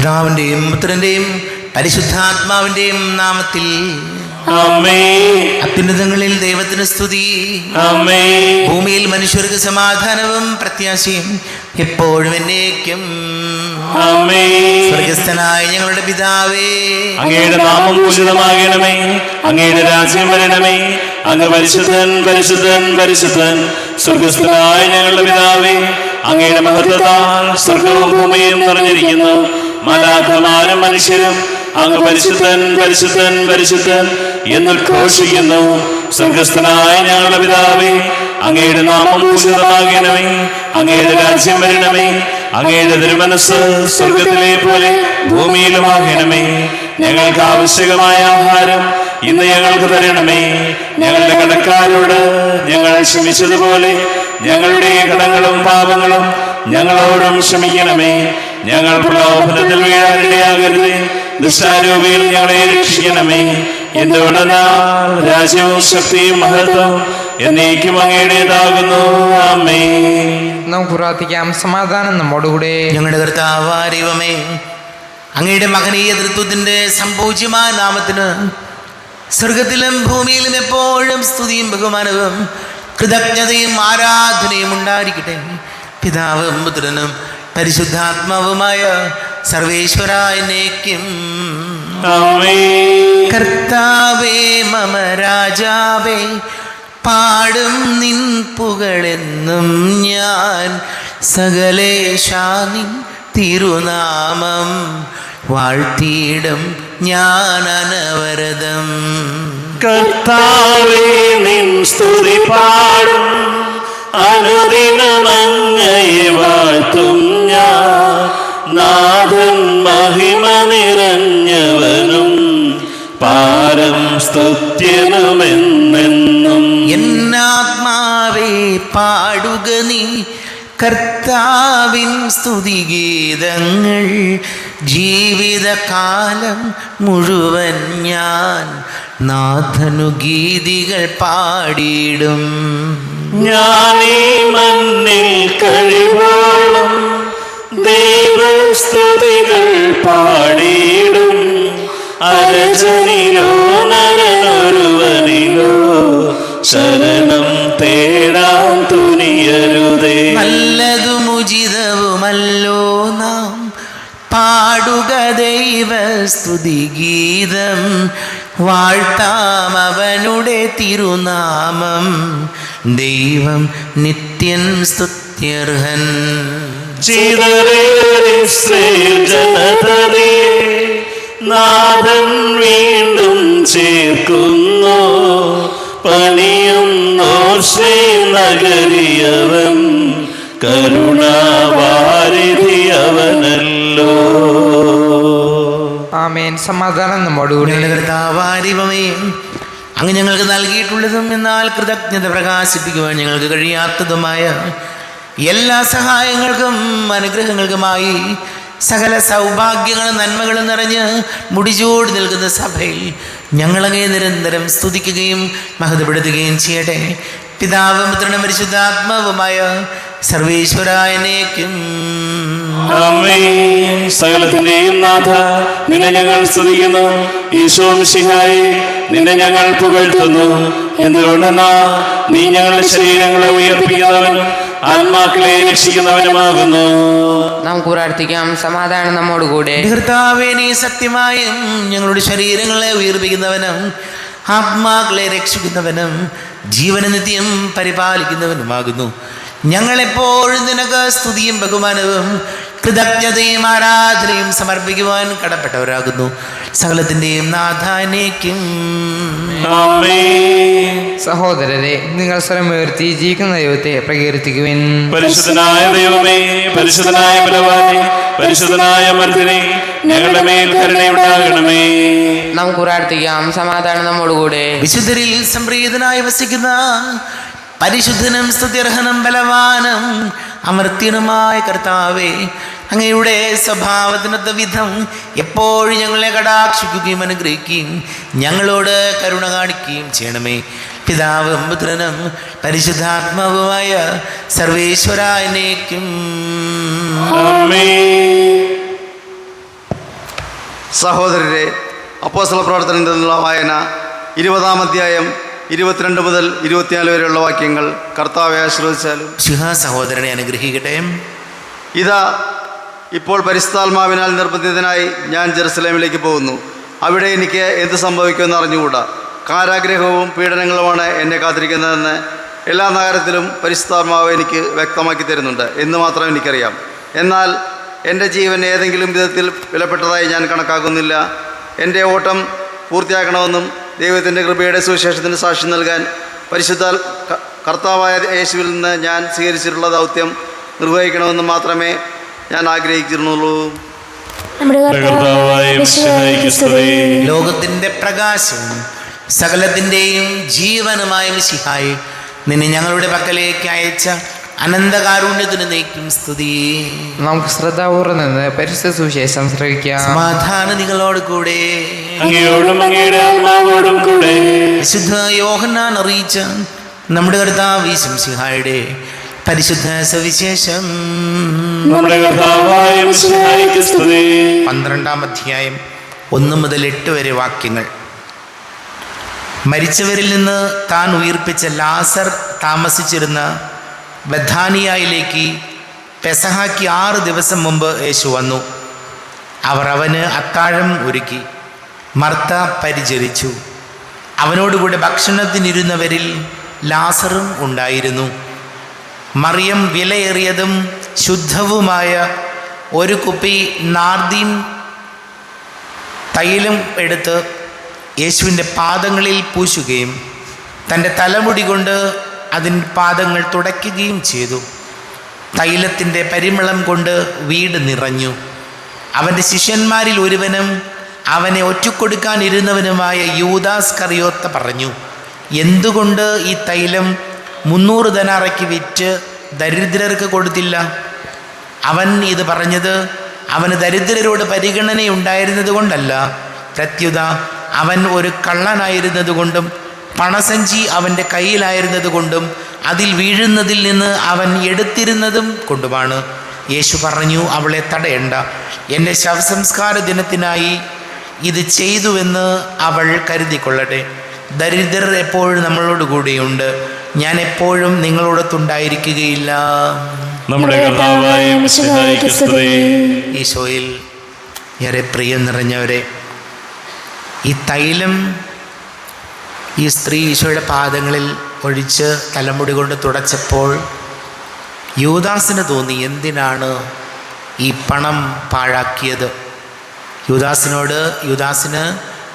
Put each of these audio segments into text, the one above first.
പിതാവിന്റെയും പുത്രന്റെയും പരിശുദ്ധാത്മാവിന്റെയും നാമത്തിൽ ആമേൻ. അത്യുന്നതങ്ങളിൽ ദൈവത്തിന് സ്തുതി. ആമേൻ. ഭൂമിയിൽ മനുഷ്യർക്ക് സമാധാനവും പ്രത്യാശയും എപ്പോഴും എന്നേക്കും. ആമേൻ. സ്വർഗസ്ഥനായ ഞങ്ങളുടെ പിതാവേ, അങ്ങയുടെ നാമം പൂജിതമാകണമേ. അങ്ങയുടെ രാജ്യം വരണമേ. അങ്ങ് പരിശുദ്ധൻ പരിശുദ്ധൻ പരിശുദ്ധൻ. സ്വർഗസ്ഥനായ ഞങ്ങളുടെ പിതാവേ, അങ്ങയുടെ മഹത്വത്താൽ സ്വർഗവും ഭൂമിയും നിറഞ്ഞിരിക്കുന്നു. മാലാഖമാരും മനുഷ്യരും അങ്ങ് പരിശുദ്ധൻ പരിശുദ്ധൻ പരിശുദ്ധൻ എന്ന് ഘോഷിക്കുന്നു. സ്വർഗസ്ഥനായ ഞങ്ങളുടെ പിതാവേ, അങ്ങയുടെ നാമം പൂജിതമാകണമേ. അങ്ങയുടെ രാജ്യം വരണമേ. അങ്ങയുടെ തിരുമനസ്സ് സ്വർഗത്തിലെ പോലെ ഭൂമിയിലുമാകണമേ. ഞങ്ങൾക്ക് ആവശ്യകമായ ആഹാരം ഇന്ന് ഞങ്ങൾക്ക് തരണമേ. ഞങ്ങളുടെ കടക്കാരോട് ഞങ്ങൾ ക്ഷമിച്ചതുപോലെ ഞങ്ങളുടെ കടങ്ങളും പാപങ്ങളും ഞങ്ങളോടും ക്ഷമിക്കണമേ. ഞങ്ങൾ പ്രലോഭനത്തിൽ വീഴാനിടയാകരുതേ. ദുഷ്ടാരൂപിയിൽ ഞങ്ങളെ രക്ഷിക്കണമേ. എന്തുകൊണ്ടെന്നാൽ രാജ്യവും ശക്തിയും മഹത്വവും എന്നേക്കും അങ്ങയുടേതാകുന്നു. ആമേൻ. നമുക്ക് പ്രാർത്ഥിക്കാം. സമാധാനം നമ്മോടുകൂടെ. ഞങ്ങളുടെ കർത്താവായ ദൈവമേ, അങ്ങയുടെ മഹനീയ തൃത്വത്തിന്റെ സംപൂജ്യമായ നാമത്തിന് സ്വർഗത്തിലും ഭൂമിയിലും എപ്പോഴും സ്തുതിയും ബഹുമാനവും കൃതജ്ഞതയും ആരാധനയും ഉണ്ടായിരിക്കട്ടെ. പിതാവും പുത്രനും പരിശുദ്ധാത്മാവുമായ സർവേശ്വരായ എന്നേക്കും. ആമേൻ. കർത്താവേ മമ രാജാവേ, പാടും നിൻ പുകളെന്നും ഞാൻ. സകലേശാ നിൻ തിരുനാമം വാഴ്ത്തിയിടും ഞാൻ അനവരതം. കർത്താവേ നിൻ സ്തുതി പാടും. അനുദിനം അങ്ങയെ വാഴ്ത്തും ഞാൻ. നാഥൻ മഹിമ നിറഞ്ഞവനും പാരം സ്തുത്യനുമെന്നെന്നും. എന്നാത്മാവേ പാടുക നീ കർത്താവിൻ സ്തുതിഗീതങ്ങൾ. ജീവിതകാലം മുഴുവൻ ഞാൻ നാഥനു ഗീതികൾ പാടിയിടും. ഞാനീ മണ്ണിൽ കഴിവോളം ദൈവസ്തുതികൾ പാടിയിടും. അരജനിലോ നരനൊരുവനിലോ ശരണം തേടാൻ തുനിയരുതേ. നല്ലതും ഉചിതവുമല്ലോ നാം പാടുക ദൈവസ്തുതിഗീതം. വാഴ്ത്താം അവനുടെ തിരുനാമം. ദൈവം നിത്യൻ സ്തുത്യർഹൻ. ജനതയെ നാഥൻ വീണ്ടും ചേർക്കുന്നു. പണിയുന്നോ ശ്രീനഗരിയവൻ കരുണാവാരിധിയവനല്ലോ. ആമേൻ. സമാധാനം നമ്മോടുകൂടെ. ഞങ്ങളുടെ കർത്താവായ ദൈവമേ, അങ്ങ് ഞങ്ങൾക്ക് നൽകിയിട്ടുള്ളതും എന്നാൽ കൃതജ്ഞത പ്രകാശിപ്പിക്കുവാൻ ഞങ്ങൾക്ക് കഴിയാത്തതുമായ എല്ലാ സഹായങ്ങൾക്കും അനുഗ്രഹങ്ങൾക്കുമായി സകല സൗഭാഗ്യങ്ങളും നന്മകളും നിറഞ്ഞ് മുടിചൂടി നിൽക്കുന്ന സഭയിൽ ഞങ്ങളങ്ങേ നിരന്തരം സ്തുതിക്കുകയും മഹത്വപ്പെടുത്തുകയും ചെയ്യട്ടെ. പിതാവും പുത്രനും പരിശുദ്ധാത്മാവുമായ സർവേശ്വരായ എന്നേക്കും. ആമേൻ. സകലത്തിന്റെയും നാഥ, നിന്നെ ഞങ്ങൾ സ്തുതിക്കുന്നു. ഈശോ മിശിഹായേ, നിന്നെ ഞങ്ങൾ പുകഴ്ത്തുന്നു. എന്തുകൊണ്ടെന്നാ നീ ഞങ്ങളുടെ ശരീരങ്ങളെ ഉയർപ്പിക്കുന്നവനും ആത്മാക്കളെ രക്ഷിക്കുന്നവനുമാകുന്നു. നമുക്ക് പ്രാർത്ഥിക്കാം. സമാധാനം നമ്മോടുകൂടെ. കർത്താവേ, നീ സത്യമായും ഞങ്ങളുടെ ശരീരങ്ങളെ ഉയർപ്പിക്കുന്നവനും ആത്മാക്കളെ രക്ഷിക്കുന്നവനും ജീവന നിത്യം പരിപാലിക്കുന്നവനുമാകുന്നു. ഞങ്ങളെപ്പോഴും നിനക്ക് സ്തുതിയും ബഹുമാനവും കൃതജ്ഞതയും ആരാധനയും സമർപ്പിക്കുവാൻ കടപ്പെട്ടവരാകുന്നു. സകലത്തിൻ്റെയും നാഥാനേക്കും. ആമേൻ. സഹോദരരെ, നിങ്ങൾ സ്വരമുയർത്തി ജീവിക്കുന്ന ദൈവത്തെ പ്രകീർത്തിക്കുവിൻ. പരിശുദ്ധനായ ദൈവമേ, പരിശുദ്ധനായ ബലവാനേ, പരിശുദ്ധനായ മർദ്ദനേ, ഞങ്ങളുടെ മേൽ കരുണയുണ്ടാകണമേ. നമുക്ക് പ്രാർത്ഥിക്കാം. സമാധാനം നമ്മോടുകൂടെ. വിശുദ്ധരിൽ സംപ്രീതനായി വസിക്കുന്ന പരിശുദ്ധനും സ്തുത്യർഹനും ബലവാനും അമർത്യനുമായ കർത്താവേ, അങ്ങയുടെ സ്വഭാവത്തിനൊത്ത വിധം എപ്പോഴും ഞങ്ങളെ കടാക്ഷിക്കുകയും അനുഗ്രഹിക്കുകയും ഞങ്ങളോട് കരുണ കാണിക്കുകയും ചെയ്യണമേ. പിതാവും പുത്രനും പരിശുദ്ധാത്മാവുമായ സർവേശ്വരായ എന്നേക്കും. ആമേൻ. സഹോദരരെ, അപ്പോസ്തല പ്രവർത്തനത്തിൽ നിന്നുള്ള വായന 20-ാം അധ്യായം 22 മുതൽ 24 വരെയുള്ള വാക്യങ്ങൾ കർത്താവെ ആശീർവദിച്ചാലും. സഹോദരനെ അനുഗ്രഹിക്കട്ടെ. ഇതാ, ഇപ്പോൾ പരിശുദ്ധാത്മാവിനാൽ നിർബന്ധിതനായി ഞാൻ ജെറുസലേമിലേക്ക് പോകുന്നു. അവിടെ എനിക്ക് എന്ത് സംഭവിക്കുമെന്ന് അറിഞ്ഞുകൂടാ. കാരാഗ്രഹവും പീഡനങ്ങളുമാണ് എന്നെ കാത്തിരിക്കുന്നതെന്ന് എല്ലാ നഗരത്തിലും പരിശുദ്ധാത്മാവ് എനിക്ക് വ്യക്തമാക്കി തരുന്നുണ്ട് എന്ന് മാത്രം എനിക്കറിയാം. എന്നാൽ എൻ്റെ ജീവൻ ഏതെങ്കിലും വിധത്തിൽ വിലപ്പെട്ടതായി ഞാൻ കണക്കാക്കുന്നില്ല. എൻ്റെ ഓട്ടം പൂർത്തിയാക്കണമെന്നും ദൈവത്തിൻ്റെ കൃപയുടെ സുവിശേഷത്തിന് സാക്ഷ്യം നൽകാൻ പരിശുദ്ധ കർത്താവായ യേശുവിൽ നിന്ന് ഞാൻ സ്വീകരിച്ചിട്ടുള്ള ദൗത്യം നിർവഹിക്കണമെന്നും മാത്രമേ ഞാൻ ആഗ്രഹിച്ചിരുന്നുള്ളൂ. ലോകത്തിൻ്റെ പ്രകാശവും സകലത്തിൻ്റെയും ജീവനുമായ മിശിഹായി നിന്നെ ഞങ്ങളുടെ പക്കലേക്ക് അയച്ച അനന്തകാരുണ്യത്തിന് നീക്കും സ്തുതി. നമുക്ക് ശ്രദ്ധാപൂർവ്വം നിന്ന് പരിശുദ്ധ സുവിശേഷം ശ്രവിക്കാം. സമാധാനം നിങ്ങളോട് കൂടെ. വിശുദ്ധ യോഹന്നാൻ അറിയിച്ച നമ്മുടെ കർത്താവ് യേശു മിശിഹായുടെ പരിശുദ്ധ സുവിശേഷം 12-ാം അധ്യായം 1 മുതൽ 8 വരെ വാക്യങ്ങൾ. മരിച്ചവരിൽ നിന്ന് താൻ ഉയിർപ്പിച്ച ലാസർ താമസിച്ചിരുന്ന ബഥാനിയയിലേക്ക് പെസഹാക്ക് 6 ദിവസം മുമ്പ് യേശു വന്നു. അവർ അവന് അത്താഴം ഒരുക്കി. മർത്ത പരിചരിച്ചു. അവനോടുകൂടെ ഭക്ഷണത്തിനിരുന്നവരിൽ ലാസറും ഉണ്ടായിരുന്നു. മറിയം വിലയേറിയതും ശുദ്ധവുമായ ഒരു കുപ്പി നാർദീൻ തൈലം എടുത്ത് യേശുവിൻ്റെ പാദങ്ങളിൽ പൂശുകയും തൻ്റെ തലമുടി കൊണ്ട് അതിന് പാദങ്ങൾ തുടയ്ക്കുകയും ചെയ്തു. തൈലത്തിൻ്റെ പരിമളം കൊണ്ട് വീട് നിറഞ്ഞു. അവൻ്റെ ശിഷ്യന്മാരിൽ ഒരുവനും അവനെ ഒറ്റുകൊടുക്കാനിരുന്നവനുമായ യൂദാസ് കറിയോത്ത പറഞ്ഞു, എന്തുകൊണ്ട് ഈ തൈലം 300 ദനാറയ്ക്ക് വിറ്റ് ദരിദ്രർക്ക് കൊടുത്തില്ല? അവൻ ഇത് പറഞ്ഞത് അവന് ദരിദ്രരോട് പരിഗണനയുണ്ടായിരുന്നത് കൊണ്ടല്ല, പ്രത്യുത അവൻ ഒരു കള്ളനായിരുന്നത് കൊണ്ടും പണസഞ്ചി അവൻ്റെ കയ്യിലായിരുന്നത് കൊണ്ടും അതിൽ വീഴുന്നതിൽ നിന്ന് അവൻ എടുത്തിരുന്നതും കൊണ്ടുമാണ്. യേശു പറഞ്ഞു, അവളെ തടയണ്ട. എൻ്റെ ശവസംസ്കാര ദിനത്തിനായി ഇത് ചെയ്തുവെന്ന് അവൾ കരുതിക്കൊള്ളട്ടെ. ദരിദ്രർ എപ്പോഴും നമ്മളോട് കൂടെയുണ്ട്, ഞാൻ എപ്പോഴും നിങ്ങളോടൊത്തുണ്ടായിരിക്കുകയില്ല. ഈശോയിൽ ഏറെ പ്രിയം നിറഞ്ഞവരെ, ഈ തൈലം ഈ സ്ത്രീ ഈശോയുടെ പാദങ്ങളിൽ ഒഴിച്ച് തലമുടി കൊണ്ട് തുടച്ചപ്പോൾ യൂദാസിന് തോന്നി, എന്തിനാണ് ഈ പണം പാഴാക്കിയത്? യൂദാസിന്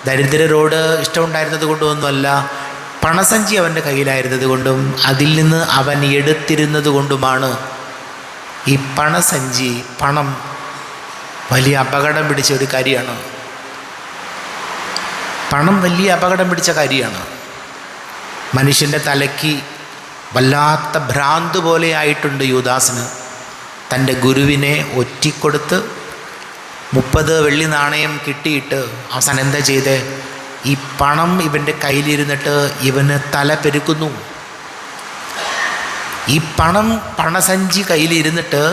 ദരിദ്രരോട് ഇഷ്ടമുണ്ടായിരുന്നത് കൊണ്ടൊന്നുമല്ല, പണസഞ്ചി അവൻ്റെ കയ്യിലായിരുന്നത് കൊണ്ടും അതിൽ നിന്ന് അവൻ എടുത്തിരുന്നത് കൊണ്ടുമാണ്. ഈ പണം വലിയ അപകടം പിടിച്ച ഒരു കാര്യമാണ്. പണം വലിയ അപകടം പിടിച്ച കാര്യമാണ്. മനുഷ്യൻ്റെ തലയ്ക്ക് വല്ലാത്ത ഭ്രാന്ത് പോലെ ആയിട്ടുണ്ട് യൂദാസിന്. തൻ്റെ ഗുരുവിനെ ഒറ്റിക്കൊടുത്ത് 30 വെള്ളി നാണയം കിട്ടിയിട്ട് അവസാനം എന്താ ചെയ്തേ? ഈ പണം ഇവൻ്റെ കയ്യിലിരുന്നിട്ട് ഇവന് തല പെരുക്കുന്നു. ഈ പണസഞ്ചി കയ്യിലിരുന്നിട്ട്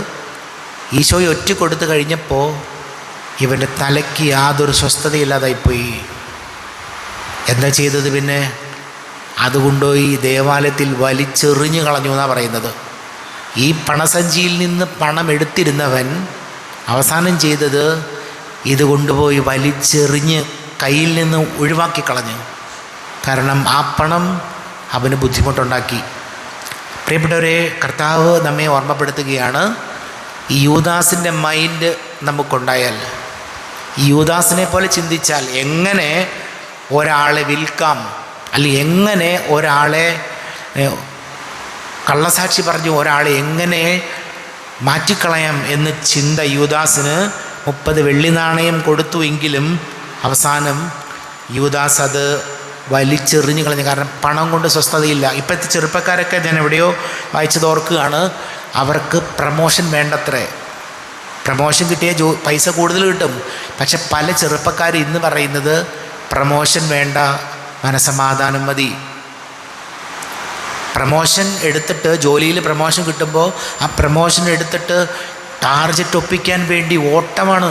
ഈശോയെ ഒറ്റിക്കൊടുത്ത് കഴിഞ്ഞപ്പോൾ ഇവൻ്റെ തലയ്ക്ക് യാതൊരു സ്വസ്ഥതയില്ലാതായിപ്പോയി. എന്താ ചെയ്തത് പിന്നെ? അതുകൊണ്ടുപോയി ദേവാലയത്തിൽ വലിച്ചെറിഞ്ഞു കളഞ്ഞു എന്നാണ് പറയുന്നത്. ഈ പണസഞ്ചിയിൽ നിന്ന് പണം എടുത്തിരുന്നവൻ അവസാനം ചെയ്തത് ഇത് കൊണ്ടുപോയി വലിച്ചെറിഞ്ഞ് കയ്യിൽ നിന്ന് ഒഴിവാക്കി കളഞ്ഞു. കാരണം ആ പണം അവന് ബുദ്ധിമുട്ടുണ്ടാക്കി. പ്രിയപ്പെട്ടവരെ, കർത്താവ് നമ്മെ ഓർമ്മപ്പെടുത്തുകയാണ്, ഈ യൂദാസിൻ്റെ മൈൻഡ് നമുക്കുണ്ടായാൽ, ഈ യൂദാസിനെ പോലെ ചിന്തിച്ചാൽ എങ്ങനെ ഒരാളെ വിൽക്കാം, അല്ലെങ്കിൽ എങ്ങനെ ഒരാളെ കള്ളസാക്ഷി പറഞ്ഞ് ഒരാളെ എങ്ങനെ മാറ്റിക്കളയാം എന്ന് ചിന്ത യൂദാസിന് 30 വെള്ളി നാണയം കൊടുത്തു. എങ്കിലും അവസാനം യൂദാസ് അത് വലിച്ചെറിഞ്ഞു കളഞ്ഞു. കാരണം പണം കൊണ്ട് സ്വസ്ഥതയില്ല. ഇപ്പോഴത്തെ ചെറുപ്പക്കാരൊക്കെ ഞാൻ എവിടെയോ വായിച്ചത് ഓർക്കുകയാണ്, അവർക്ക് പ്രമോഷൻ വേണ്ടത്രേ. പ്രമോഷൻ കിട്ടിയ പൈസ കൂടുതൽ കിട്ടും. പക്ഷെ പല ചെറുപ്പക്കാർ ഇന്ന് പറയുന്നത് പ്രമോഷൻ വേണ്ട, മനസമാധാനം മതി. പ്രമോഷൻ എടുത്തിട്ട് ജോലിയിൽ പ്രമോഷൻ കിട്ടുമ്പോൾ ആ പ്രമോഷൻ എടുത്തിട്ട് ടാർജറ്റ് ഒപ്പിക്കാൻ വേണ്ടി ഓട്ടമാണ്.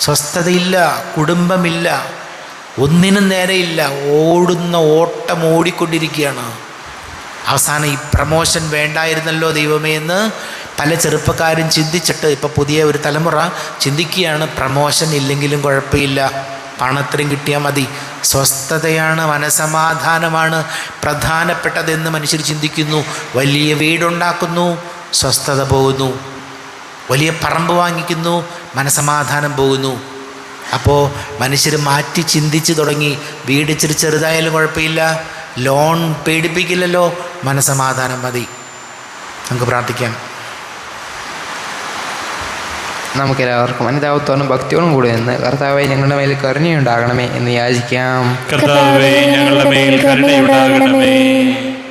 സ്വസ്ഥതയില്ല, കുടുംബമില്ല, ഒന്നിനും നേരെയില്ല, ഓടുന്ന ഓട്ടം ഓടിക്കൊണ്ടിരിക്കുകയാണ്. അവസാനം ഈ പ്രമോഷൻ വേണ്ടായിരുന്നല്ലോ ദൈവമേ എന്ന് പല ചെറുപ്പക്കാരും ചിന്തിച്ചിട്ട് ഇപ്പോൾ പുതിയ ഒരു തലമുറ ചിന്തിക്കുകയാണ്, പ്രമോഷൻ ഇല്ലെങ്കിലും കുഴപ്പമില്ല, പണത്രയും കിട്ടിയാൽ മതി, സ്വസ്ഥതയാണ്, മനസമാധാനമാണ് പ്രധാനപ്പെട്ടതെന്ന് മനുഷ്യർ ചിന്തിക്കുന്നു. വലിയ വീടുണ്ടാക്കുന്നു, സ്വസ്ഥത പോകുന്നു. വലിയ പറമ്പ് വാങ്ങിക്കുന്നു, മനസമാധാനം പോകുന്നു. അപ്പോൾ മനുഷ്യർ മാറ്റി ചിന്തിച്ച് തുടങ്ങി. വീട് ഇച്ചിരി ചെറുതായാലും കുഴപ്പമില്ല, ലോൺ പേടിപ്പിക്കില്ലല്ലോ, മനസമാധാനം മതി. നമുക്ക് പ്രാർത്ഥിക്കാം. നമുക്കെല്ലാവർക്കും അനുതാപത്തോടും ഭക്തിയോടും കൂടി നിന്ന് കർത്താവെ ഞങ്ങളുടെ മേൽ കരുണയുണ്ടാകണമേ എന്ന് യാചിക്കാം. കർത്താവേ, ഞങ്ങളുടെ മേൽ കരുണയുണ്ടാകണമേ.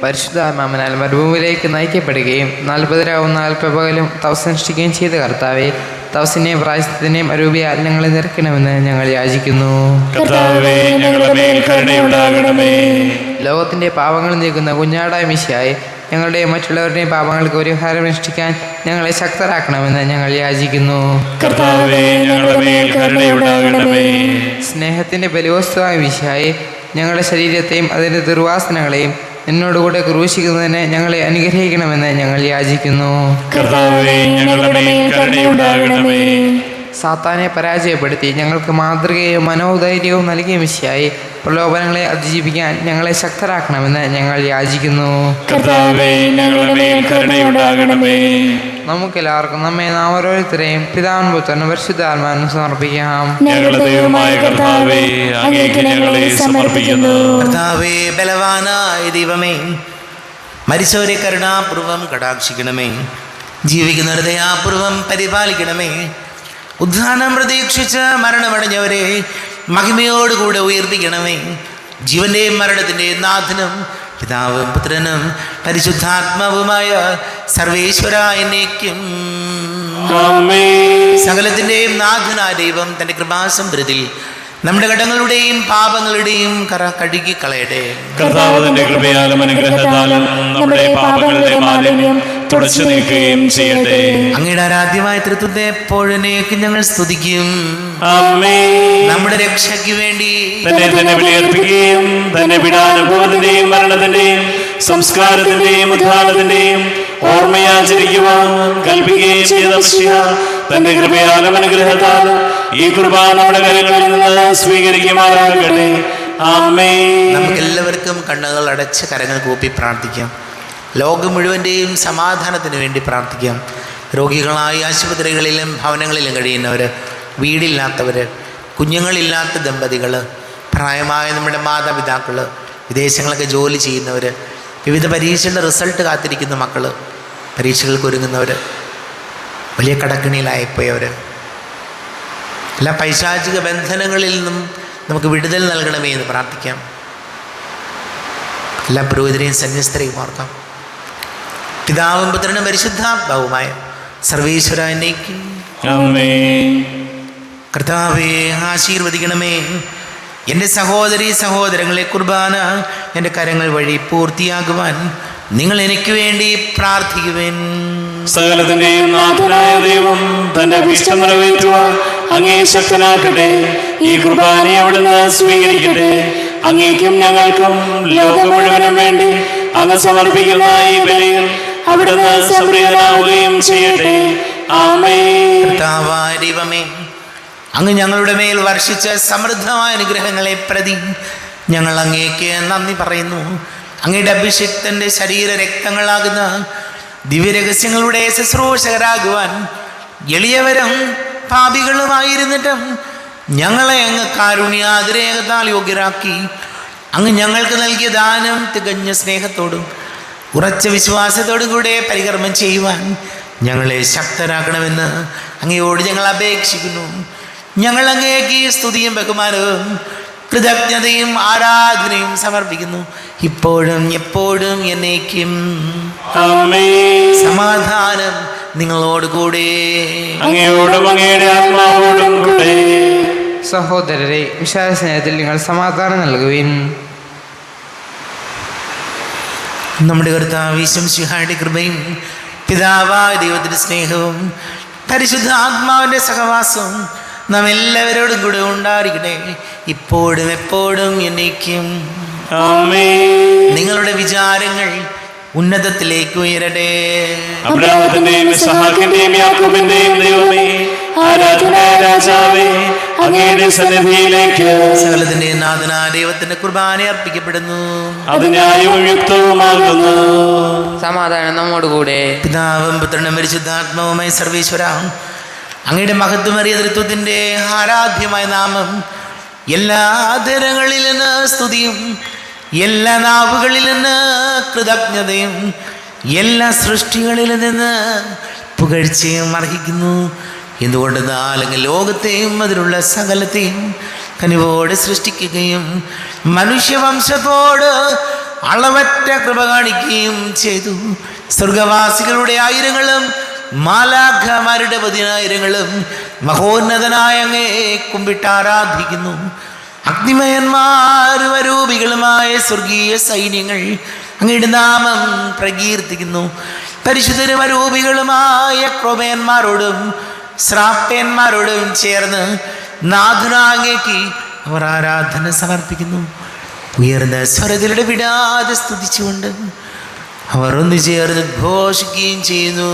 പരിശുദ്ധാത്മാവിനാൽ മരുഭൂമിയിലേക്ക് നയിക്കപ്പെടുകയും 40 രാവും 40 പകലും തപസ് അനുഷ്ഠിക്കുകയും ചെയ്ത കർത്താവെ, തപസ്സിനെയും പ്രായശ്ചിത്തത്തിനെയും അരൂപിയാൽ ഞങ്ങളെ നിറയ്ക്കണമെന്ന് ഞങ്ങൾ യാചിക്കുന്നു. കർത്താവേ, ഞങ്ങളുടെ മേൽ കരുണയുണ്ടാകണമേ. ലോകത്തിൻ്റെ പാപങ്ങൾ നീക്കുന്ന കുഞ്ഞാടായ മിശിഹായെ, ഞങ്ങളുടെയും മറ്റുള്ളവരുടെയും പാപങ്ങൾക്ക് പരിഹാരം അനുഷ്ഠിക്കാൻ ഞങ്ങളെ ശക്തരാക്കണമെന്ന് ഞങ്ങൾ യാചിക്കുന്നു. കർത്താവേ, ഞങ്ങളുടെ മേൽ കരുണയുണ്ടാകണമേ. സ്നേഹത്തിൻ്റെ ബലിവസ്തുവായ മിശിഹായെ, ഞങ്ങളുടെ ശരീരത്തെയും അതിൻ്റെ ദുർവാസനകളെയും നിന്നോടുകൂടെ ക്രൂശിക്കുന്നതിന് ഞങ്ങളെ അനുഗ്രഹിക്കണമെന്ന് ഞങ്ങൾ യാചിക്കുന്നു. കർത്താവേ, ഞങ്ങളുടെ മേൽ കരുണയുണ്ടാകണമേ. സാത്താനെ പരാജയപ്പെടുത്തി ഞങ്ങൾക്ക് മാതൃകയും മനോധൈര്യവും നൽകിയ മിശിഹായെ, പ്രലോഭനങ്ങളെ അതിജീവിക്കാൻ ഞങ്ങളെ ശക്തരാക്കണമെന്ന് ഞങ്ങൾ യാചിക്കുന്നു. കർത്താവേ, ഞങ്ങളുടെ മേൽ കരുണയുണ്ടാകണമേ. നമുക്കെല്ലാവർക്കും നമ്മെ നാം ഓരോരുത്തരെയും പിതാവിനും പുത്രനും പരിശുദ്ധാത്മാവിനും സമർപ്പിക്കാം. ഞങ്ങളുടെ ദൈവമായ കർത്താവേ, അങ്ങേക്ക് ഞങ്ങളെ സമർപ്പിക്കുന്നു. കർത്താവേ, ബലവാനായ ദൈവമേ, മരിച്ചവരെ കരുണാപൂർവം കടാക്ഷിക്കണമേ, ജീവിക്കുന്നവരെ ദയാപൂർവം പരിപാലിക്കണമേ. ഉദ്ധാനം പ്രതീക്ഷിച്ച് മരണമടഞ്ഞവരെ മഹിമയോടുകൂടെ ഉയർപ്പിക്കണമേ. ജീവന്റെയും മരണത്തിൻ്റെയും നാഥനും പിതാവും പുത്രനും പരിശുദ്ധാത്മാവുമായ സർവേശ്വര എന്നേക്കും സകലത്തിൻ്റെയും നാഥനായ ദൈവം തൻ്റെ കൃപാസമൃദ്ധിയിൽ നമ്മുടെ കടങ്ങളുടെയും പാപങ്ങളുടെയും കറ കഴുകിക്കളയട്ടെ. കർത്താവ് തന്റെ കൃപയാലും അനുഗ്രഹത്താലും നമ്മുടെ പാപങ്ങളുടെ മാലിന്യം തുടച്ചു നീക്കുകയും ചെയ്യട്ടെ. അങ്ങയുടെ ആരാധ്യമായ തൃത്വത്തെ എപ്പോഴേക്കും ഞങ്ങൾ സ്തുതിക്കും. നമ്മുടെ രക്ഷയ്ക്ക് വേണ്ടി തന്നെ ബലിയർപ്പിക്കുകയും തന്നെ പീഡാനുഭവത്തിന്റെയും മരണത്തിന്റെയും സംസ്കാരത്തിന്റെയും ഉദ്ധാനത്തിന്റെയും ഓർമ്മയാചരിക്കുവാൻ കൽപ്പിക്കുകയും ചെയ്ത മിശിഹ തന്റെ കൃപയാലും അനുഗ്രഹത്താലും ഈ കുർബാന നമ്മുടെ കരങ്ങളിൽ നിന്ന് സ്വീകരിക്കുമാറാകട്ടെ. ആമേൻ. നമുക്ക് എല്ലാവർക്കും കണ്ണുകൾ അടച്ച് കരങ്ങൾ കൂപ്പി പ്രാർത്ഥിക്കാം. ലോകം മുഴുവൻ്റെയും സമാധാനത്തിന് വേണ്ടി പ്രാർത്ഥിക്കാം. രോഗികളായി ആശുപത്രികളിലും ഭവനങ്ങളിലും കഴിയുന്നവർ, വീടില്ലാത്തവർ, കുഞ്ഞുങ്ങളില്ലാത്ത ദമ്പതികൾ, പ്രായമായ നമ്മുടെ മാതാപിതാക്കൾ, വിദേശങ്ങളൊക്കെ ജോലി ചെയ്യുന്നവർ, വിവിധ പരീക്ഷകളുടെ റിസൾട്ട് കാത്തിരിക്കുന്ന മക്കൾ, പരീക്ഷകൾക്ക് ഒരുങ്ങുന്നവർ, വലിയ കടക്കിണിയിലായിപ്പോയവർ, എല്ലാ പൈശാചിക ബന്ധനങ്ങളിൽ നിന്നും നമുക്ക് വിടുതൽ നൽകണമേ എന്ന് പ്രാർത്ഥിക്കാം. എല്ലാ പുരോഹിതരെയും സന്യസ്തരെയും ഓർക്കാം. പിതാവും പുത്രനും പരിശുദ്ധാത്മാവുമായ സർവേശ്വര എന്നേക്കും കർത്താവേ ആശീർവദിക്കണമേ. എൻ്റെ സഹോദരീ സഹോദരങ്ങളെ കുർബാന എൻ്റെ കരങ്ങൾ വഴി പൂർത്തിയാകുവാൻ നിങ്ങൾ എനിക്ക് വേണ്ടി പ്രാർത്ഥിക്കുവേൻ. സകലത്തിന്റെയും നാഥനായ ദൈവം തന്റെ അഭീഷ്ടം നിറവേറ്റുവാൻ അങ്ങേ ശക്തനാക്കട്ടെ. ഈ കുർബാനയെ അവിടുന്ന് സ്വീകരിക്കട്ടെ. അങ്ങേക്കും ഞങ്ങൾക്കും ലോകം മുഴുവനും വേണ്ടി അങ്ങ് സമർപ്പിക്കുന്ന ഈ ബലിയിൽ അവിടുന്ന് സംപ്രീതനാവുകയും ചെയ്യട്ടെ. ആമേൻ. കർത്താവായ ദൈവമേ, അങ്ങ് ഞങ്ങളുടെ മേൽ വർഷിച്ച സമൃദ്ധമായ അനുഗ്രഹങ്ങളെ പ്രതി ഞങ്ങൾ അങ്ങേക്ക് നന്ദി പറയുന്നു. അങ്ങയുടെ അഭിഷിക്തൻ്റെ ശരീര രക്തങ്ങളാകുന്ന ദിവ്യരഹസ്യങ്ങളുടെ ശുശ്രൂഷകരാകുവാൻ എളിയവരും പാപികളുമായിരുന്നിട്ടും ഞങ്ങളെ അങ്ങ് കാരുണ്യാതിരേകത്താൽ യോഗ്യരാക്കി. അങ്ങ് ഞങ്ങൾക്ക് നൽകിയ ദാനം തികഞ്ഞ സ്നേഹത്തോടും ഉറച്ച വിശ്വാസത്തോടും കൂടെ പരികർമ്മം ചെയ്യുവാൻ ഞങ്ങളെ ശക്തരാക്കണമെന്ന് അങ്ങയോട് ഞങ്ങൾ അപേക്ഷിക്കുന്നു. ഞങ്ങൾ അങ്ങേക്ക് സ്തുതിയും ബഹുമാനവും കൃതജ്ഞതയും ആരാധനയും സമർപ്പിക്കുന്നു, ഇപ്പോഴും എപ്പോഴും എന്നേക്കും. സമാധാനം നിങ്ങളോട് കൂടെ. അങ്ങയോടും അങ്ങയുടെ ആത്മാവോടും കൂടെ. സഹോദരരെ, വിശാല സ്നേഹത്തിൽ നിങ്ങൾ സമാധാനം നൽകുവിൻ. നമ്മുടെ കർത്താവ് ഈശോമിശിഹായുടെ കൃപയും പിതാവായ ദൈവത്തിൻ്റെ സ്നേഹവും പരിശുദ്ധ ആത്മാവിൻ്റെ സഹവാസവും നാം എല്ലാവരോടും കൂടെ ഉണ്ടായിരിക്കട്ടെ, ഇപ്പോഴും എപ്പോഴും എന്നേക്കും. ആമേൻ. നിങ്ങളുടെ വിചാരങ്ങൾ ഉന്നതത്തിലേക്ക് ഉയരട്ടെ. അബ്രാഹത്തിന്റെയും ഇസ്ഹാക്കിന്റെയും യാക്കോബിന്റെയും ദൈവമേ, ആരാധനായ രാജാവേ, അങ്ങയുടെ സന്നിധിയിലേക്ക് സകലത്തിന്റെ നാഥനായ ദൈവത്തിന്റെ കുർബാന അർപ്പിക്കപ്പെടുന്നു. അത് ന്യായവും യുക്തവുമാകുന്നു. സമാധാനം നമ്മോടുകൂടെ. പിതാവും പുത്രനും പരിശുദ്ധാത്മാവുമായ സർവേശ്വര, അങ്ങയുടെ മഹത്വമേറിയ തൃത്വത്തിന്റെ ആരാധ്യമായ നാമം എല്ലാ തരങ്ങളിൽ നിന്ന് സ്തുതിയും, എല്ലാ നാവുകളിൽ നിന്ന് കൃതജ്ഞതയും, എല്ലാ സൃഷ്ടികളിൽ നിന്ന് പുകഴ്ചയും അർഹിക്കുന്നു. എന്തുകൊണ്ടെന്നാൽ അങ്ങ് ലോകത്തെയും അതിലുള്ള സകലത്തെയും കനിവോടെ സൃഷ്ടിക്കുകയും മനുഷ്യവംശത്തോട് അളവറ്റ കൃപ കാണിക്കുകയും ചെയ്തു. സ്വർഗവാസികളുടെ ആയിരങ്ങളും മാലാഖമാരുടെ 10,000-ങ്ങളും മഹോന്നതനായ അങ്ങേ കുമ്പിട്ട് ആരാധിക്കുന്നു. അഗ്നിമയന്മാരും അരൂപികളുമായ സ്വർഗീയ സൈന്യങ്ങൾ അങ്ങയുടെ നാമം പ്രകീർത്തിക്കുന്നു. പരിശുദ്ധരും അരൂപികളുമായ ക്രോമേന്മാരോടും ശ്രാപ്പേന്മാരോടും ചേർന്ന് നാഥനാങ്ങേക്ക് അവർ ആരാധന സമർപ്പിക്കുന്നു. ഉയർന്ന സ്വരത്തിലൂടെ വിടാതെ സ്തുതിച്ചുകൊണ്ട് അവർ ഒന്ന് ചേർന്ന് ഘോഷിക്കുകയും ചെയ്യുന്നു.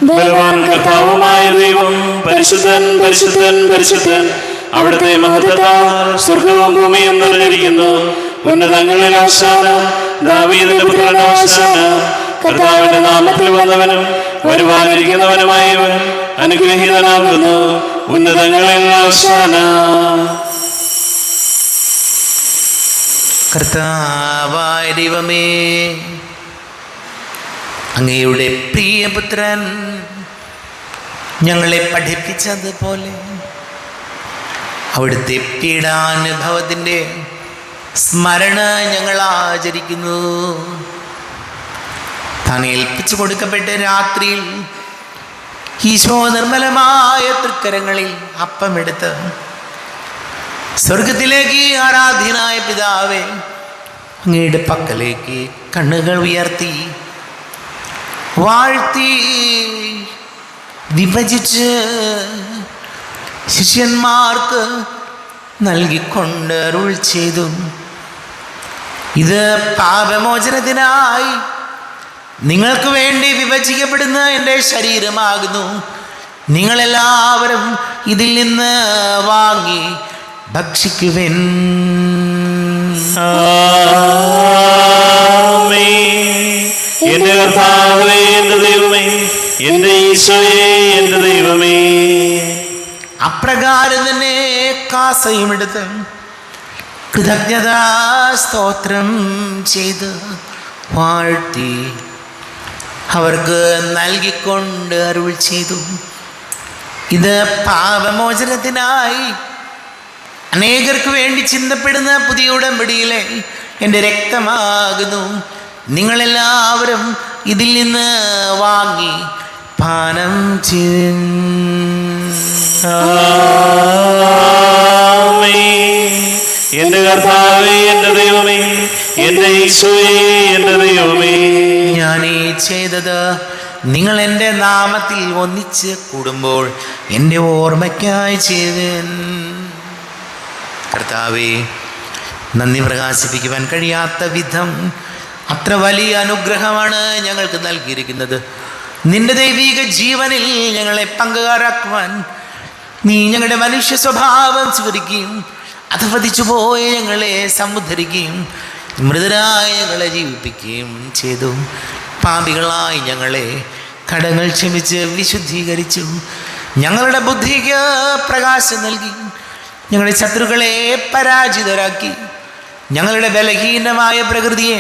ബലവാൻ കർത്താവുമായ ദൈവം, പരിശുദ്ധൻ പരിശുദ്ധൻ പരിശുദ്ധൻ, അവിടുത്തെ മഹത്വത്താൽ സ്വർഗവും ഭൂമിയും നിറഞ്ഞിരിക്കുന്നു. ഉന്നതങ്ങളിൽ ഓശാന, ദാവീദിന്റെ പുത്രൻ ഓശാന. കർത്താവിന്റെ നാമത്തിൽ വന്നവനും വരുവാനിരിക്കുന്നവനുമായവൻ അനുഗ്രഹീതനാകുന്നു. ഉന്നതങ്ങളിൽ ഓശാന. കർത്താവായ ദൈവമേ, അങ്ങയുടെ പ്രിയപുത്രൻ ഞങ്ങളെ പഠിപ്പിച്ചതുപോലെ അവിടുത്തെ പീഡാനുഭവത്തിൻ്റെ സ്മരണ ഞങ്ങൾ ആചരിക്കുന്നു. താൻ ഏൽപ്പിച്ചു കൊടുക്കപ്പെട്ട രാത്രിയിൽ ഈശോ നിർമ്മലമായ തൃക്കരങ്ങളിൽ അപ്പമെടുത്ത് സ്വർഗത്തിലേക്ക് ആരാധ്യനായ പിതാവേ, അങ്ങയുടെ പക്കലേക്ക് കണ്ണുകൾ ഉയർത്തി വാഴ്ത്തി വിഭജിച്ച് ശിഷ്യന്മാർക്ക് നൽകിക്കൊണ്ട് അരുൾ ചെയ്തു. ഇത് പാപമോചനത്തിനായി നിങ്ങൾക്ക് വേണ്ടി വിഭജിക്കപ്പെടുന്ന എൻ്റെ ശരീരമാകുന്നു. നിങ്ങളെല്ലാവരും ഇതിൽ നിന്ന് വാങ്ങി ഭക്ഷിക്കുവിൻ. എന്റെ കർത്താവേ, എന്റെ ദൈവമേ, എന്റെ ഈശോയേ, എന്റെ ദൈവമേ. അപ്രകാരം തന്നെ കാസയും എടുത്ത് കൃതജ്ഞതാ സ്തോത്രം ചെയ്ത് വാഴ്ത്തി അവർക്ക് നൽകിക്കൊണ്ട് അരുൾ ചെയ്തു. ഇത് പാപമോചനത്തിനായി അനേകർക്ക് വേണ്ടി ചിന്തപ്പെടുന്ന പുതിയ ഉടമ്പടിയിലെ എൻ്റെ രക്തമാകുന്നു. നിങ്ങളെല്ലാവരും ഇതിൽ നിന്ന് വാങ്ങി പാനം ചെയ്യും. എന്റെ കർത്താവേ, എന്റെ ദൈവമേ, എന്റെ ഈശോയേ, എന്റെ ദൈവമേ. ഞാൻ ഈ ചെയ്തത് നിങ്ങൾ എൻ്റെ നാമത്തിൽ ഒന്നിച്ച് കൂടുമ്പോൾ എൻ്റെ ഓർമ്മയ്ക്കായി ചെയ്തൻ. കർത്താവേ, നന്ദി പ്രകാശിപ്പിക്കുവാൻ കഴിയാത്ത വിധം അത്ര വലിയ അനുഗ്രഹമാണ് ഞങ്ങൾക്ക് നൽകിയിരിക്കുന്നത്. നിന്റെ ദൈവിക ജീവനിൽ ഞങ്ങളെ പങ്കുകാരാക്കുവാൻ നീ ഞങ്ങളുടെ മനുഷ്യ സ്വഭാവം സ്വീകരിക്കുകയും അധപതിച്ചു പോയ ഞങ്ങളെ സമുദ്ധരിക്കുകയും മൃതരായ ഞങ്ങളെ ജീവിപ്പിക്കുകയും ചെയ്തു. പാപികളായി ഞങ്ങളെ കടങ്ങൾ ക്ഷമിച്ച് വിശുദ്ധീകരിച്ചു. ഞങ്ങളുടെ ബുദ്ധിക്ക് പ്രകാശം നൽകി ഞങ്ങളുടെ ശത്രുക്കളെ പരാജിതരാക്കി. ഞങ്ങളുടെ ബലഹീനമായ പ്രകൃതിയെ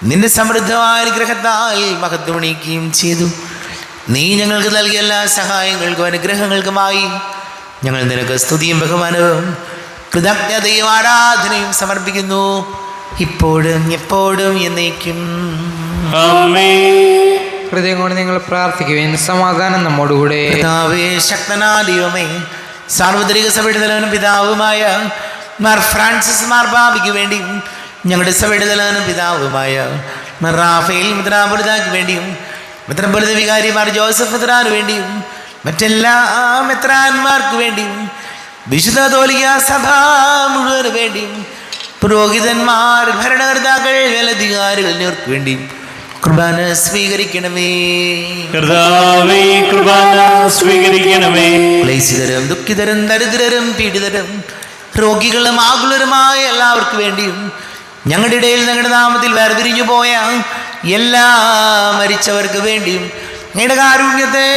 നിന്റെ സമൃദ്ധമായ അനുഗ്രഹത്താൽ മഹത്വമണിയിക്കുകയും ചെയ്തു. നീ ഞങ്ങൾക്ക് നൽകിയ എല്ലാ സഹായങ്ങൾക്കും അനുഗ്രഹങ്ങൾക്കുമായി ഞങ്ങൾ നിനക്ക് സ്തുതിയും ബഹുമാനവും കൃതജ്ഞതയും ആരാധനയും സമർപ്പിക്കുന്നു, ഇപ്പോഴും എപ്പോഴും എന്നേക്കും. ഹൃദയം കൊണ്ട് നിങ്ങൾ പ്രാർത്ഥിക്കുവേൻ. സമാധാനം നമ്മോടുകൂടെ. പിതാവേ, ശക്തനായ ദൈവമേ, സാർവത്രിക സഭയുടെ തലവനും പിതാവുമായ മാർ ഫ്രാൻസിസ് മാർബാബയ്ക്ക് വേണ്ടിയും ഞങ്ങളുടെ സഭയുടെ തലവനും പിതാവുമായ മാർ റാഫേൽ മെത്രാപ്പൊലീത്തായ്ക്ക് വേണ്ടിയും മെത്രാപ്പൊലീത്ത വികാരി മാർ ജോസഫ് മെത്രാന് വേണ്ടിയും മറ്റെല്ലാ മെത്രാന്മാർക്ക് വേണ്ടിയും വിശുദ്ധ കത്തോലിക്ക സഭ മുഴുവന് വേണ്ടിയും പുരോഹിതന്മാർ, ഭരണകർത്താക്കൾ, മേലധികാരികൾ എന്നിവർക്ക് വേണ്ടിയും കുർബാന സ്വീകരിക്കണമേ. കർത്താവേ, കുർബാന സ്വീകരിക്കണമേ. ക്ലേശിതരും ദുഃഖിതരും ദരിദ്രരും പീഡിതരും രോഗികളും ആകുലരുമായ എല്ലാവർക്കും വേണ്ടിയും ഞങ്ങളുടെ ഇടയിൽ ഞങ്ങളുടെ നാമത്തിൽ വേർതിരിഞ്ഞു പോയ എല്ലാ മരിച്ചവർക്ക് വേണ്ടിയും ഞങ്ങളുടെ കാരുണ്യത്തെ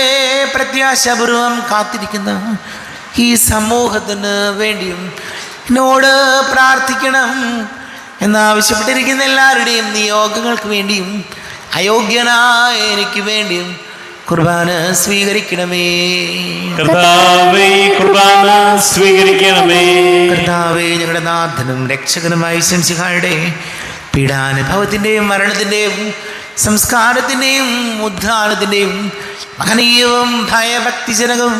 പ്രത്യാശപൂർവം കാത്തിരിക്കുന്ന ഈ സമൂഹത്തിന് വേണ്ടിയും എന്നോട് പ്രാർത്ഥിക്കണം എന്നാവശ്യപ്പെട്ടിരിക്കുന്ന എല്ലാവരുടെയും നിയോഗങ്ങൾക്ക് വേണ്ടിയും അയോഗ്യനായ എനിക്ക് വേണ്ടിയും കുർബാന സ്വീകരിക്കണമേ. കർത്താവേ, കുർബാന സ്വീകരിക്കണമേ. കർത്താവേ, ഞങ്ങളുടെ നാഥനും രക്ഷകനുമായ ശംസിഹായുടെ പീഡാനുഭവത്തിൻ്റെയും മരണത്തിൻ്റെയും സംസ്കാരത്തിൻ്റെയും ഉദ്ധാനത്തിൻ്റെയും മഹനീയവും ഭയഭക്തിജനകവും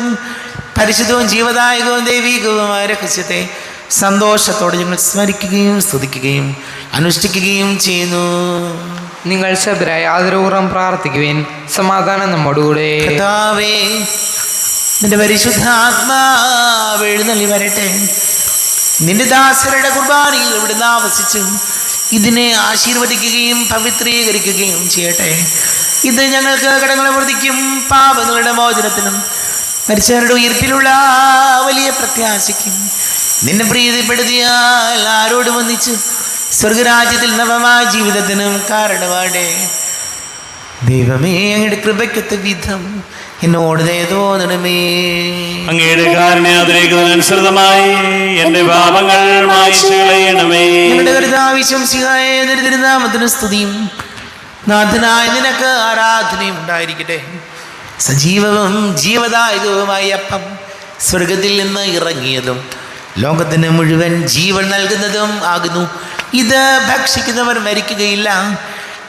പരിശുദ്ധവും ജീവദായകവും ദൈവികവുമായ രഹസ്യത്തെ സന്തോഷത്തോടെ ഞങ്ങൾ സ്മരിക്കുകയും സ്തുതിക്കുകയും അനുഷ്ഠിക്കുകയും ചെയ്യുന്നു. നിങ്ങൾ ശബരായി ആദരപൂർവ്വം പ്രാർത്ഥിക്കുവിൻ. സമാധാനം നമ്മോടുകൂടെ. കർത്താവേ, നിന്റെ പരിശുദ്ധാത്മാവ് എഴുന്നള്ളി വരട്ടെ. നിന്റെ ദാസരുടെ കുർബാനയിൽ ഇവിടുന്ന് ആവസിച്ചും ഇതിനെ ആശീർവദിക്കുകയും പവിത്രീകരിക്കുകയും ചെയ്യട്ടെ. ഇത് ഞങ്ങൾക്ക് കടങ്ങളെ വർദ്ധിക്കും പാപങ്ങളുടെ മോചനത്തിനും മരിച്ചവരുടെ ഉയർപ്പിലുള്ള വലിയ പ്രത്യാശയ്ക്കും നിന്നെ പ്രീതിപ്പെടുത്തിയാൽ ആരോടും ഒന്നിച്ച് സ്വർഗരാജ്യത്തിൽ നവമായ ജീവിതത്തിനും കാരണമാടേ. ദൈവമേ, അങ്ങയുടെ കൃപയ്ക്കൊത്ത വിധം എന്നോട് തോന്നണമേ. അങ്ങയുടെ കാരുണ്യാതിരേക്കുന്നതനുസൃതമായി എന്റെ പാപങ്ങൾ മായ്ച്ചു കളയണമേ. ഞങ്ങളുടെ കർത്താവിശംസിഹായ തിരുനാമത്തിന് സ്തുതിയും നാഥനായ നിനക്ക് ആരാധനയും ഉണ്ടായിരിക്കട്ടെ. സജീവവും ജീവദായകവുമായ അപ്പം സ്വർഗത്തിൽ നിന്ന് ഇറങ്ങിയതും ലോകത്തിന് മുഴുവൻ ജീവൻ നൽകുന്നതും ആകുന്നു. ഇത് ഭക്ഷിക്കുന്നവർ മരിക്കുകയില്ല,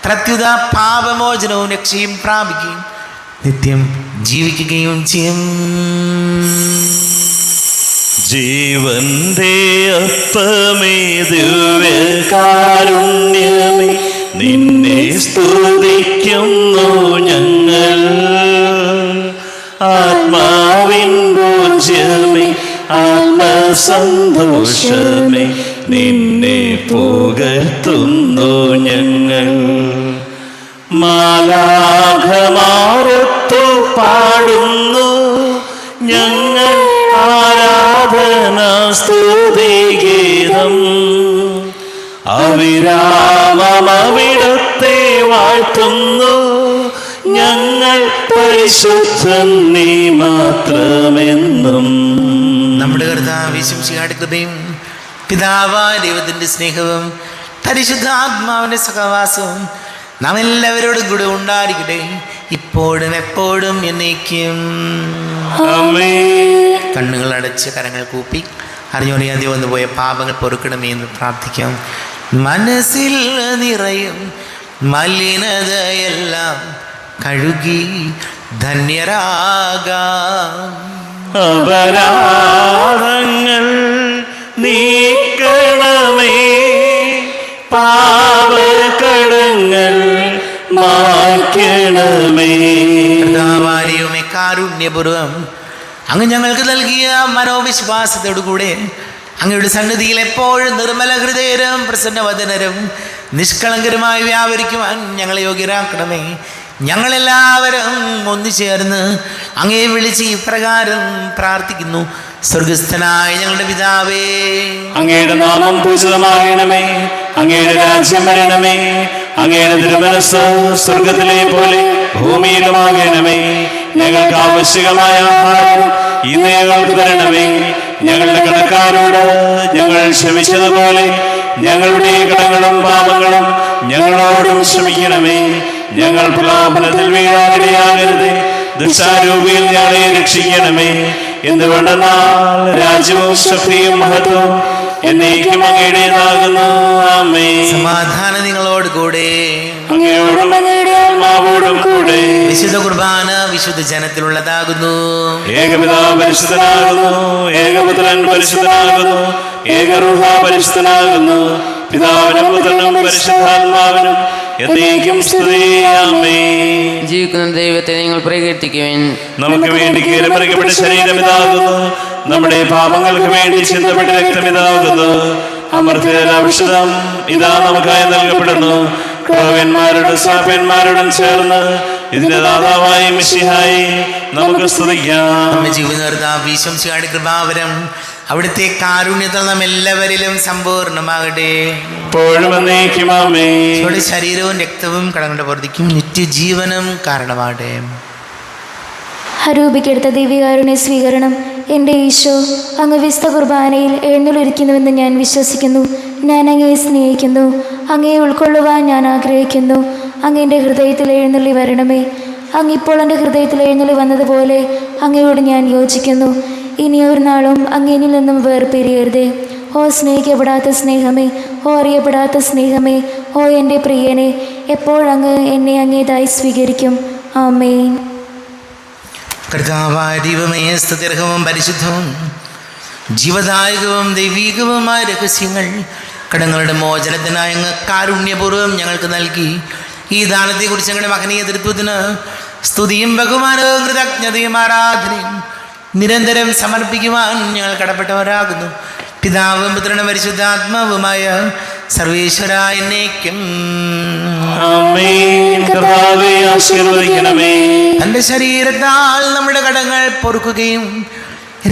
പ്രത്യുത പാപമോചനവും രക്ഷയും പ്രാപിക്കുകയും നിത്യം ജീവിക്കുകയും ചെയ്യും. ജീവന്റെ അപ്പമേ, ദിവ്യകാരുണ്യമേ, നിന്നെ സ്തുതിക്കുന്നു ഞങ്ങൾ. ആത്മാവിൻ പൂജ്യമേ, ആത്മസന്തോഷമേ, നിന്നെ പുകഴ്ത്തുന്നു ഞങ്ങൾ. മാലാഖമാരൊത്തു പാടുന്നു ഞങ്ങൾ ആരാധന സ്തുതിഗീതം. അവിരാമമിടത്തെ വാഴ്ത്തുന്നു ഞങ്ങൾ. പരിശുദ്ധൻ നീ മാത്രമെന്നും. നമ്മുടെ കർത്താവിശംസിഹായുടെ കൃപയും പിതാവായ ദൈവത്തിൻ്റെ സ്നേഹവും പരിശുദ്ധാത്മാവിൻ്റെ സഹവാസവും നാം എല്ലാവരോടും കൂടെ ഉണ്ടായിരിക്കട്ടെ, ഇപ്പോഴും എപ്പോഴും എന്നേക്കും. കണ്ണുകൾ അടച്ച് കരങ്ങൾ കൂപ്പി അറിഞ്ഞോറിയാതെ വന്നുപോയ പാപങ്ങൾ പൊറുക്കണമേ എന്ന് പ്രാർത്ഥിക്കാം. മനസ്സിൽ നിറയും മലിനതയെല്ലാം കഴുകി ധന്യരാകാം. അപരാധങ്ങൾ നീക്കണമേ, പാപകടങ്ങൾ മായ്ക്കണമേ. കർത്താവാരിയുമേ, കാരുണ്യപൂർവം അങ്ങ് ഞങ്ങൾക്ക് നൽകിയ മനോവിശ്വാസത്തോടുകൂടെ അങ്ങയുടെ സന്നിധിയിൽ എപ്പോഴും നിർമ്മല ഹൃദയരും പ്രസന്നവദനരും നിഷ്കളങ്കരുമായി വ്യാപരിക്കുവാൻ ഞങ്ങളെ യോഗ്യരാക്കണമേ. ഞങ്ങളെല്ലാവരും ഒന്നുചേർന്ന് അങ്ങയെ വിളിച്ച് ഇപ്രകാരം പ്രാർത്ഥിക്കുന്നു. സ്വർഗസ്ഥനായ ഞങ്ങളുടെ പിതാവേ, അങ്ങയുടെ നാമം പൂജിതമാകണമേ. അങ്ങയുടെ രാജ്യം വരണമേ. അങ്ങയുടെ തിരുമനസ്സ് സ്വർഗത്തിലെ പോലെ ഭൂമിയിലുമാകണമേ. ഞങ്ങൾക്ക് ആവശ്യമായ ആഹാരം ഇന്ന് ഞങ്ങൾക്ക് തരണമേ. ഞങ്ങളുടെ കടക്കാരോട് ഞങ്ങൾ ക്ഷമിച്ചതുപോലെ ഞങ്ങളുടെ കടങ്ങളും പാപങ്ങളും ഞങ്ങളോടും ക്ഷമിക്കണമേ. ഞങ്ങൾ പ്രലോഭനത്തിൽ വീഴാനിടയാകരുത്, ദുഷ്ടാരൂപിയിൽ ഞങ്ങളെ രക്ഷിക്കണമേ. എന്തുകൊണ്ടെന്നാൽ രാജ്യവും ശക്തിയും മഹത്വവും എന്നേക്കും അങ്ങയുടേതാകുന്നു. ആമേൻ. സമാധാനം നിങ്ങളോട് കൂടെ, അങ്ങയോടും അങ്ങയുടെ ആത്മാവോടും കൂടെ. വിശുദ്ധ കുർബാന വിശുദ്ധ ജനത്തിലുള്ളതാകുന്നു. ഏകപിതാവ് പരിശുദ്ധനാകുന്നു, ഏകപുത്രൻ പരിശുദ്ധനാകുന്നു, ഏകരൂഹ പരിശുദ്ധനാകുന്നു. പിതാവിനും പുത്രനും പരിശുദ്ധാത്മാവിനും എന്നേക്കും സ്തുതിയാമേ. ജീവിക്കുന്ന ദൈവത്തെ നിങ്ങൾ പ്രകീർത്തിക്കുവിൻ. നമുക്ക് വേണ്ടി കീഴമറിക്കപ്പെട്ട ശരീരം ഇതാകുന്നു, നമ്മുടെ പാപങ്ങൾക്ക് വേണ്ടി ചിന്തപ്പെട്ട രക്തം ഇതാകുന്നു. അമർത്യരുടെ ഔഷധം ഇതാ നമുക്കായി നൽകപ്പെടുന്നു. പ്രവന്മാരോടും സാപന്മാരോടും ചേർന്ന് ഇതിന്റെ ദാതാവായ മിശിഹായി നമുക്ക് സ്തുതിക്കാം. വിശ്വസിയുടെ കൃപാവരം അവിടുത്തെ കാരുണ്യത്തിൽ നാം എല്ലാവരിലും സമ്പൂർണ്ണമാകട്ടെ. ഇപ്പോഴും എന്നേക്കും ആമേൻ. ശരീരവും രക്തവും കടങ്ങളുടെ വർദ്ധിക്കും നിത്യജീവനും കാരണമാകട്ടെ. ഹരൂപിക്കെടുത്ത ദിവ്യകാരുണ്യ സ്വീകരണം. എൻ്റെ ഈശോ, അങ്ങ് വിശുദ്ധ കുർബാനയിൽ എഴുന്നള്ളിരിക്കുന്നുവെന്ന് ഞാൻ വിശ്വസിക്കുന്നു. ഞാൻ അങ്ങയെ സ്നേഹിക്കുന്നു. അങ്ങയെ ഉൾക്കൊള്ളുവാൻ ഞാൻ ആഗ്രഹിക്കുന്നു. അങ്ങ് എൻ്റെ ഹൃദയത്തിൽ എഴുന്നള്ളി വരണമേ. അങ്ങിപ്പോൾ എൻ്റെ ഹൃദയത്തിൽ എഴുന്നള്ളി വന്നതുപോലെ അങ്ങയോട് ഞാൻ യോജിക്കുന്നു. ഇനിയൊരു നാളും അങ്ങയിൽ നിന്നും വേർപിരിയരുതേ. ഓ സ്നേഹിക്കപ്പെടാത്ത സ്നേഹമേ, ഓ അറിയപ്പെടാത്ത സ്നേഹമേ, ഓ എൻ്റെ പ്രിയനെ, എപ്പോഴങ്ങ് എന്നെ അങ്ങേതായി സ്വീകരിക്കും. ആമേൻ. കർത്താവായ ദൈവമേ, സ്തുത്യർഹവും പരിശുദ്ധവും ജീവദായകവും ദൈവീകവുമായ രഹസ്യങ്ങൾ കടങ്ങളുടെ മോചനത്തിനായി അങ്ങ് കാരുണ്യപൂർവ്വം ഞങ്ങൾക്ക് നൽകി. ഈ ദാനത്തെക്കുറിച്ച് ഞങ്ങളുടെ മഹനീയ തൃത്വത്തിന് സ്തുതിയും ബഹുമാനവും കൃതജ്ഞതയും ആരാധനയും നിരന്തരം സമർപ്പിക്കുവാൻ ഞങ്ങൾ കടപ്പെട്ടവരാകുന്നു. പിതാവും പുത്രനും പരിശുദ്ധാത്മാവുമായ സർവേശ്വര എന്നേക്കും തൻ്റെ ശരീരത്താൽ നമ്മുടെ കടങ്ങൾ പൊറുക്കുകയും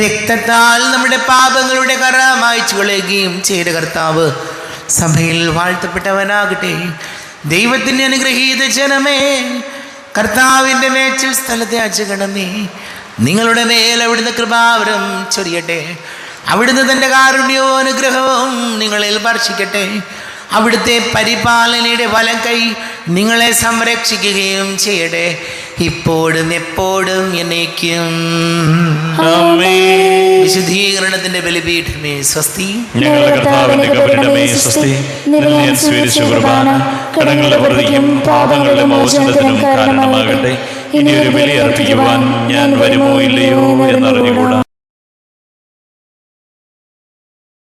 രക്തത്താൽ നമ്മുടെ പാപങ്ങളുടെ കറ മായ്ച്ചു കളയുകയും ചെയ്ത കർത്താവ് സഭയിൽ വാഴ്ത്തപ്പെട്ടവനാകട്ടെ. ദൈവത്തിൻ്റെ അനുഗ്രഹീത ജനമേ, കർത്താവിൻ്റെ മേച്ചിൽ സ്ഥലത്തെ അജഗണമേ, നിങ്ങളുടെ മേൽ അവിടുന്ന് കൃപാവരം ചൊരിയട്ടെ. അവിടുന്ന് തൻ്റെ കാരുണ്യവും അനുഗ്രഹവും നിങ്ങളിൽ വർഷിക്കട്ടെ. അവിടുത്തെ പരിപാലനയുടെ വലം കൈ നിങ്ങളെ സംരക്ഷിക്കുകയും ചെയ്യട്ടെ, ഇപ്പോഴും എപ്പോഴും എന്നേക്കും. വിശുദ്ധീകരണത്തിന്റെ ബലിപീഠമേ സ്വസ്തി. ഞങ്ങളുടെ കർത്താവിന്റെ കബരിടമേ സ്വസ്തി. ഞാൻ സ്വീകരിച്ച കുർബാന കടങ്ങളുടെ വർദ്ധിക്കും പാപങ്ങളുടെ മോചനത്തിനും കാരണമാകട്ടെ. ഇനിയൊരു ബലി അർപ്പിക്കുവാൻ ഞാൻ വരുമോ ഇല്ലയോ എന്നറിഞ്ഞുകൂടാ.